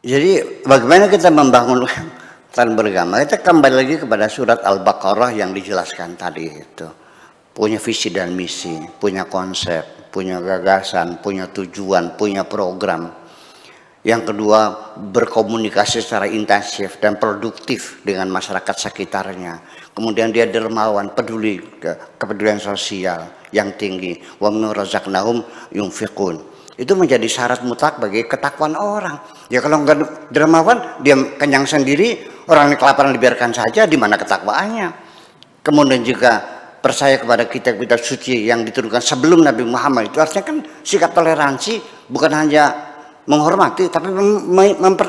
Jadi bagaimana kita membangun tan beragama? Kita kembali lagi kepada surat Al-Baqarah yang dijelaskan tadi itu. Punya visi dan misi, punya konsep, punya gagasan, punya tujuan, punya program. Yang kedua, berkomunikasi secara intensif dan produktif dengan masyarakat sekitarnya. Kemudian dia dermawan, peduli, kepedulian sosial yang tinggi. Wa min razaqnahum yunfiqun. Itu menjadi syarat mutlak bagi ketakwaan orang. Ya kalau nggak dermawan, dia kenyang sendiri, orang yang kelaparan dibiarkan saja, di mana ketakwaannya. Kemudian juga percaya kepada kitab-kitab suci yang diturunkan sebelum Nabi Muhammad. Itu artinya kan sikap toleransi, bukan hanya menghormati, tapi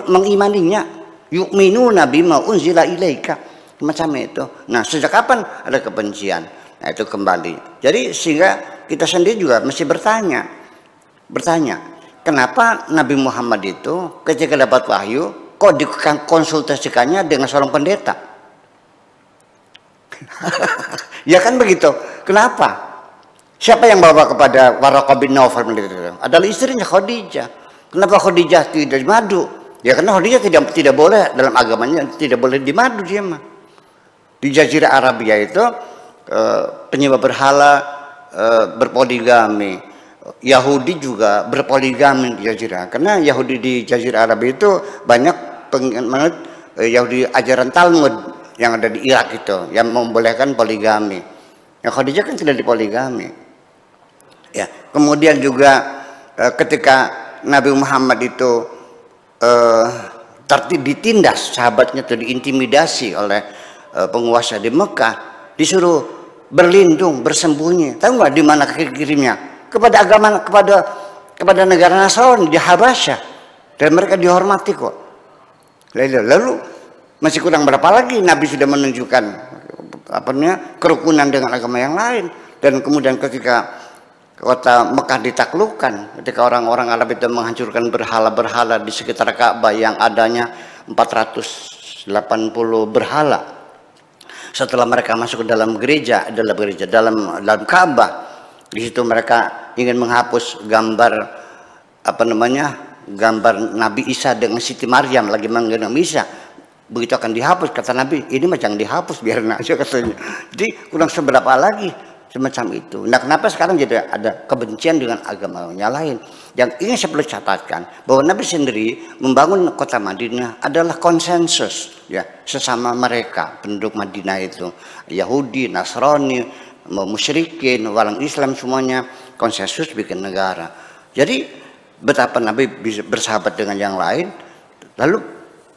mengimaninya. Yu'minuna bima unzila ilaika, macam itu. Nah, sejak kapan ada kebencian? Nah, itu kembali. Jadi sehingga kita sendiri juga mesti bertanya, kenapa Nabi Muhammad itu ketika dapat wahyu kok dikonsultasikannya dengan seorang pendeta? Ya kan begitu. Kenapa? Siapa yang bawa kepada Waraqah bin Naufal adalah istrinya Khadijah. Kenapa Khadijah tidak dimadu? Ya karena Khadijah tidak boleh dalam agamanya, tidak boleh dimadu dia mah. Di Jazirah Arabia itu penyembah berhala, berpoligami. Yahudi juga berpoligami di Jazirah, karena Yahudi di Jazirah Arab itu banyak penganut Yahudi ajaran Talmud yang ada di Irak itu yang membolehkan poligami. Yang Khadijah kan tidak dipoligami. Ya, kemudian juga ketika Nabi Muhammad itu ditindas, sahabatnya itu diintimidasi oleh penguasa di Mekah, disuruh berlindung, bersembunyi. Tahu nggak di mana kirimnya? Kepada agama, kepada negara Nasrani di Habasyah, dan mereka dihormati kok. Lalu masih kurang berapa lagi Nabi sudah menunjukkan kerukunan dengan agama yang lain. Dan kemudian ketika kota Mekah ditaklukkan, ketika orang-orang Arab itu menghancurkan berhala-berhala di sekitar Ka'bah yang adanya 480 berhala. Setelah mereka masuk ke dalam gereja, dalam Ka'bah, di situ mereka ingin menghapus gambar gambar Nabi Isa dengan Siti Maryam lagi menggendong Isa. Begitu akan dihapus, kata Nabi, ini mah jangan dihapus, biarin aja katanya. Jadi kurang seberapa lagi semacam itu. Nah, kenapa sekarang jadi ada kebencian dengan agamanya lain? Yang ingin saya perlu catatkan bahwa Nabi sendiri membangun kota Madinah adalah konsensus, ya, sesama mereka penduduk Madinah itu, Yahudi, Nasrani, musyrikin, orang Islam, semuanya konsensus bikin negara. Jadi betapa Nabi bisa bersahabat dengan yang lain. Lalu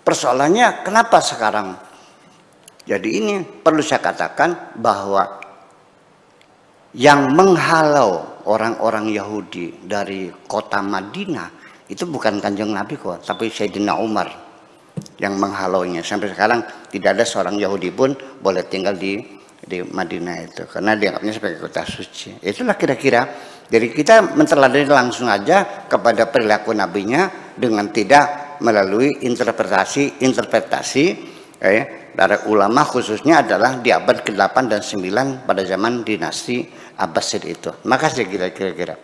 persoalannya kenapa sekarang? Jadi ini perlu saya katakan bahwa yang menghalau orang-orang Yahudi dari kota Madinah itu bukan Kanjeng Nabi kok, tapi Sayyidina Umar yang menghalaunya. Sampai sekarang tidak ada seorang Yahudi pun boleh tinggal di Madinah itu, karena dianggapnya sebagai kota suci. Itulah kira-kira. Jadi kita menteladani langsung aja kepada perilaku nabinya dengan tidak melalui interpretasi dari ulama, khususnya adalah di abad ke-8 dan 9 pada zaman dinasti Abbasid itu. Makasih kira-kira.